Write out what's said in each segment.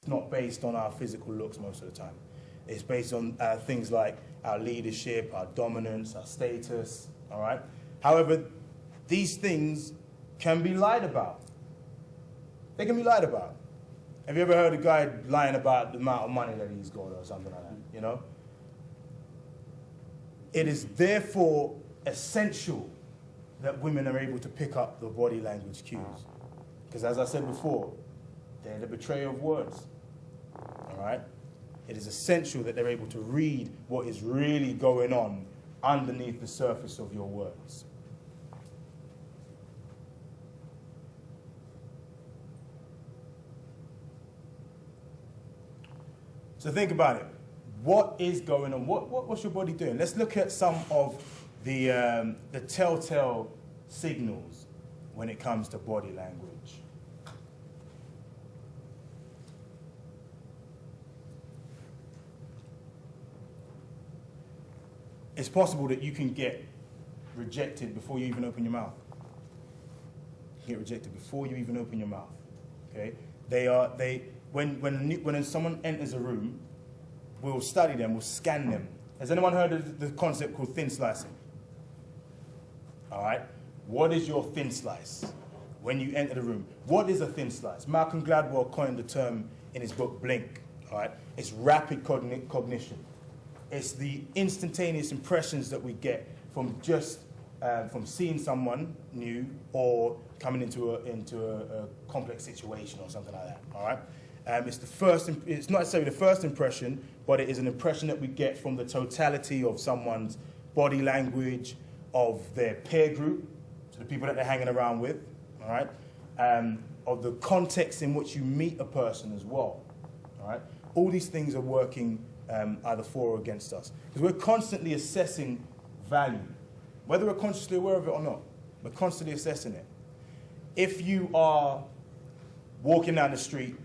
not based on our physical looks most of the time. It's based on things like our leadership, our dominance, our status, all right? However, these things can be lied about. They can be lied about. Have you ever heard a guy lying about the amount of money that he's got or something like that, you know? It is therefore essential that women are able to pick up the body language cues. Because as I said before, they're the betrayer of words, all right? It is essential that they're able to read what is really going on underneath the surface of your words. So think about it. What is going on? What's your body doing? Let's look at some of the telltale signals when it comes to body language. It's possible that you can get rejected before you even open your mouth. You get rejected before you even open your mouth. Okay? When someone enters a room, we'll study them, we'll scan them. Has anyone heard of the concept called thin slicing? All right? What is your thin slice when you enter the room? What is a thin slice? Malcolm Gladwell coined the term in his book Blink. All right? It's rapid cognition. It's the instantaneous impressions that we get from just from seeing someone new or coming into a complex situation or something like that. All right? It's not necessarily the first impression, but it is an impression that we get from the totality of someone's body language, of their peer group, so the people that they're hanging around with, all right? Of the context in which you meet a person as well, all right? All these things are working either for or against us, because we're constantly assessing value, whether we're consciously aware of it or not. We're constantly assessing it. If you are walking down the street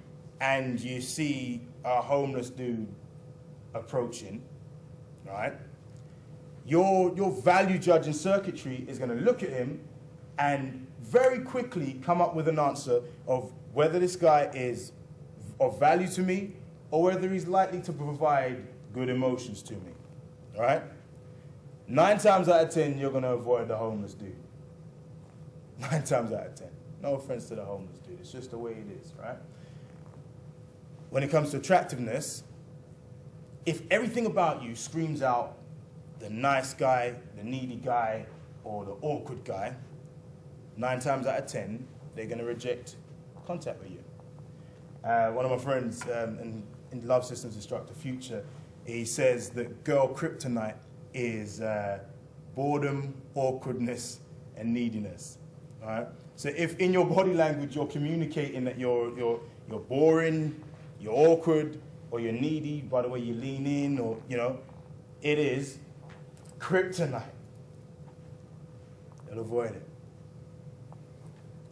and you see a homeless dude approaching, right? Your value judging circuitry is going to look at him and very quickly come up with an answer of whether this guy is of value to me or whether he's likely to provide good emotions to me, all right? 9 times out of 10, you're going to avoid the homeless dude. 9 times out of 10. No offense to the homeless dude. It's just the way it is, right? When it comes to attractiveness, if everything about you screams out the nice guy, the needy guy, or the awkward guy, 9 times out of 10, they're going to reject contact with you. One of my friends in Love Systems Instructor, Future, he says that girl kryptonite is boredom, awkwardness, and neediness. All right? So if in your body language you're communicating that you're boring, you're awkward, or you're needy by the way you lean in, or, you know, it is kryptonite. They'll avoid it.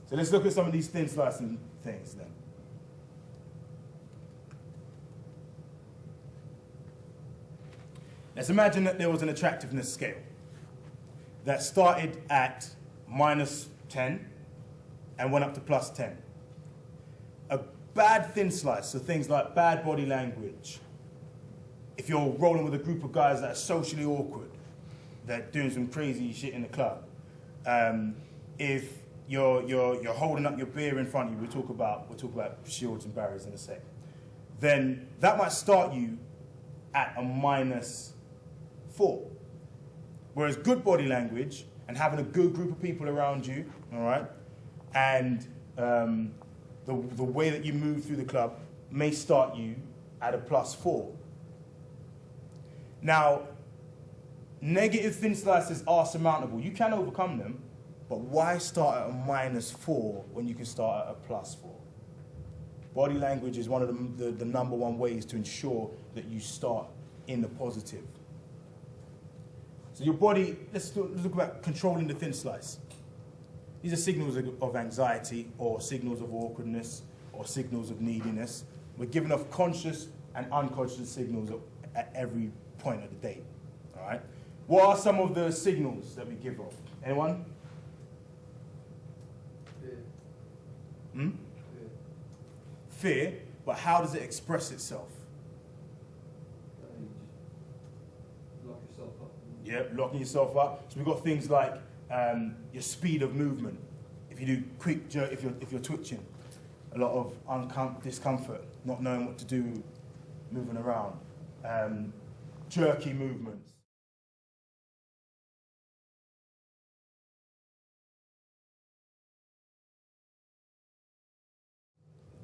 So let's look at some of these thin slicing things then. Let's imagine that there was an attractiveness scale that started at -10 and went up to +10. A bad thin slice, so things like bad body language. If you're rolling with a group of guys that are socially awkward, that are doing some crazy shit in the club, if you're holding up your beer in front of you, we'll talk about shields and barriers in a sec, then that might start you at a -4. Whereas good body language and having a good group of people around you, all right, and the way that you move through the club may start you at a +4. Now, negative thin slices are surmountable. You can overcome them, but why start at a -4 when you can start at a +4? Body language is one of the number one ways to ensure that you start in the positive. So your body, let's look about controlling the thin slice. These are signals of anxiety or signals of awkwardness or signals of neediness. We're giving off conscious and unconscious signals at every point of the day, all right? What are some of the signals that we give off? Anyone? Fear. Fear? but how does it express itself? Lock yourself up. Yeah, locking yourself up. So we've got things like your speed of movement. If you do quick jerk, if you're twitching, a lot of discomfort, not knowing what to do, moving around, jerky movements.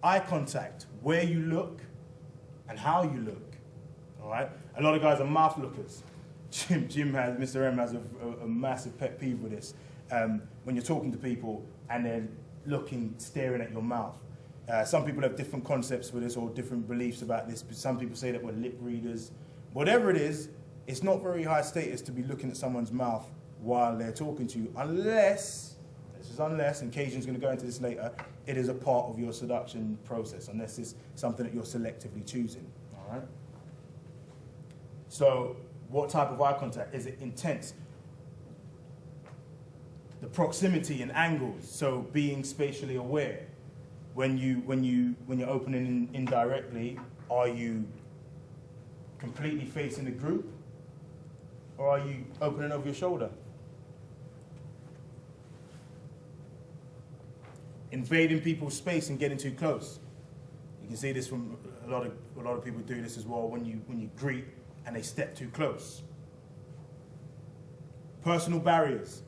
Eye contact, where you look and how you look. All right. A lot of guys are mouth lookers. Mr. M has a massive pet peeve with this. When you're talking to people and they're staring at your mouth. Some people have different concepts with this or different beliefs about this. But some people say that we're lip readers. Whatever it is, it's not very high status to be looking at someone's mouth while they're talking to you, unless, and Cajun's going to go into this later, it is a part of your seduction process, unless it's something that you're selectively choosing. All right. So, what type of eye contact? Is it intense? The proximity and angles, so being spatially aware. When you're opening indirectly, are you completely facing the group, or are you opening over your shoulder? Invading people's space and getting too close. You can see this from a lot of people do this as well when you greet and they step too close. Personal barriers.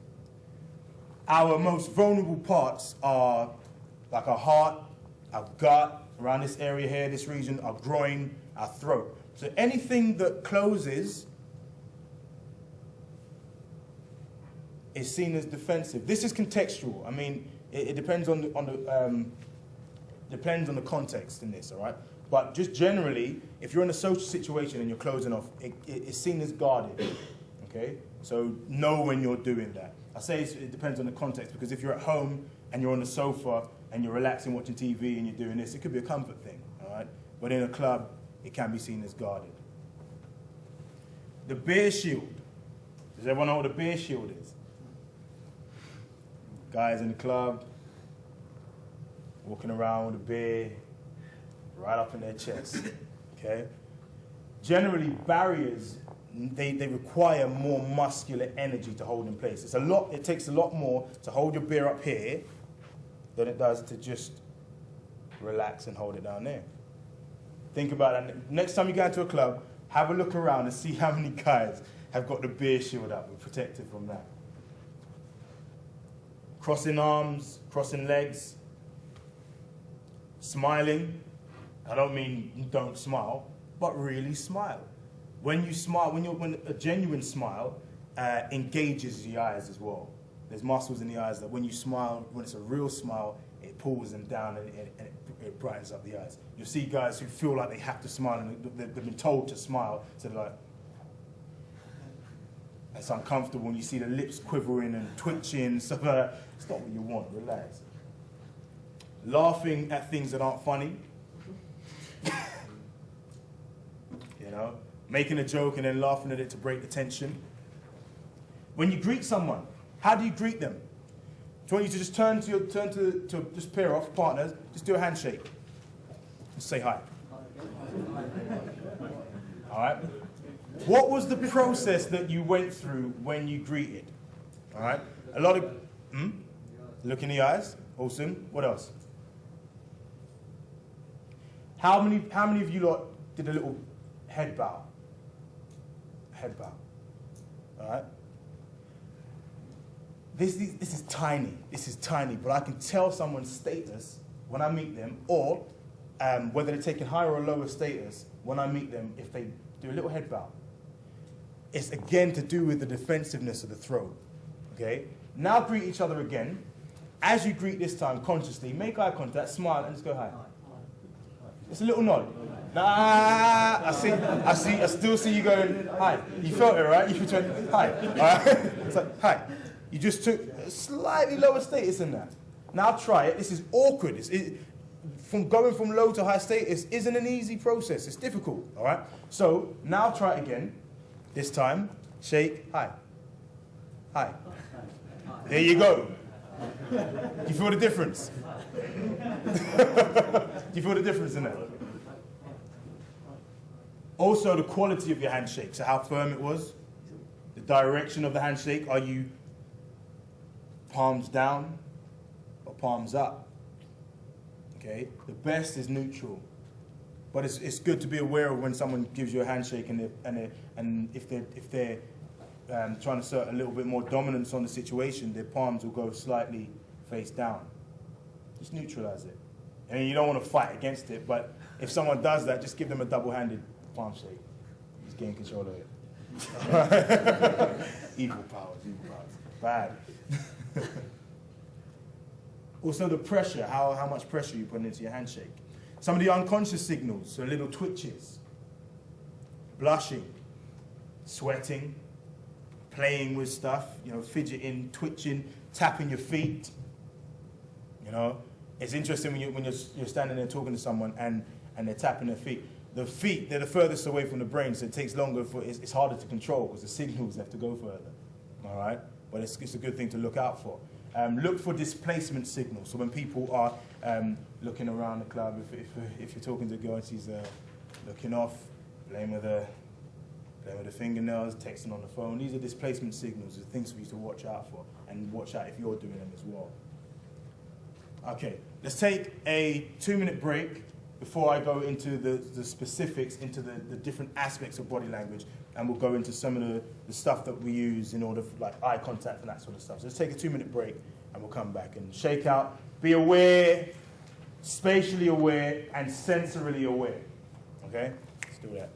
Our most vulnerable parts are like our heart, our gut, around this area here, this region, our groin, our throat. So anything that closes is seen as defensive. This is contextual. I mean, it depends on the context in this, all right? But just generally, if you're in a social situation and you're closing off, it's seen as guarded, okay? So know when you're doing that. I say it depends on the context, because if you're at home and you're on the sofa and you're relaxing watching TV and you're doing this, it could be a comfort thing, all right? But in a club, it can be seen as guarded. The bear shield. Does everyone know what a bear shield is? Guys in the club, walking around with a bear right up in their chest, okay? Generally, barriers, they require more muscular energy to hold in place. It takes a lot more to hold your beer up here than it does to just relax and hold it down there. Think about that. Next time you go into a club, have a look around and see how many guys have got the beer shield up and protected from that. Crossing arms, crossing legs, smiling. I don't mean don't smile, but really smile. When you smile, when a genuine smile engages the eyes as well. There's muscles in the eyes that when you smile, when it's a real smile, it pulls them down and it brightens up the eyes. You'll see guys who feel like they have to smile and they've been told to smile, so they're like, it's uncomfortable when you see the lips quivering and twitching, stuff like that. It's not what you want, relax. Laughing at things that aren't funny. You know, making a joke and then laughing at it to break the tension. When you greet someone, how do you greet them? Do you want you to just turn to just pair off partners, just do a handshake. Just say hi. All right? What was the process that you went through when you greeted? All right? A lot of, look in the eyes. Awesome. What else? How many of you lot did a little head bow? Head bow. All right? This is tiny. This is tiny, but I can tell someone's status when I meet them, or whether they're taking higher or lower status when I meet them if they do a little head bow. It's again to do with the defensiveness of the throat. Okay? Now greet each other again. As you greet this time, consciously, make eye contact, smile, and just go hi. Just a little nod. Nah, I still see you going, hi. You felt it, right? You went, hi. All right? It's like, hi. You just took a slightly lower status than that. Now try it. This is awkward. Going from low to high status isn't an easy process. It's difficult, all right? So now try it again. This time, shake, hi. Hi. There you go. Do you feel the difference? Do you feel the difference in that? Also, the quality of your handshake, so how firm it was, the direction of the handshake. Are you palms down or palms up? Okay, the best is neutral, but it's good to be aware of when someone gives you a handshake and if they're trying to assert a little bit more dominance on the situation, their palms will go slightly face down. Just neutralize it. And you don't want to fight against it, but if someone does that, just give them a double-handed palm shake. Just gain control of it. Evil powers. Bad. Also the pressure, how much pressure you put into your handshake. Some of the unconscious signals, so little twitches, blushing, sweating, playing with stuff, fidgeting, twitching, tapping your feet. It's interesting when you're standing there talking to someone and they're tapping their feet. The feet, they're the furthest away from the brain, so it takes longer it's harder to control because the signals have to go further. All right? But it's a good thing to look out for. Look for displacement signals. So when people are looking around the club, if you're talking to a girl and she's looking off, playing with her fingernails, texting on the phone, these are displacement signals. They're things for you to watch out for, and watch out if you're doing them as well. Okay, let's take a 2-minute break before I go into the specifics, into the different aspects of body language, and we'll go into some of the stuff that we use in order for like eye contact and that sort of stuff. So let's take a 2-minute break and we'll come back and shake out, be aware, spatially aware, and sensorily aware. Okay? Let's do that.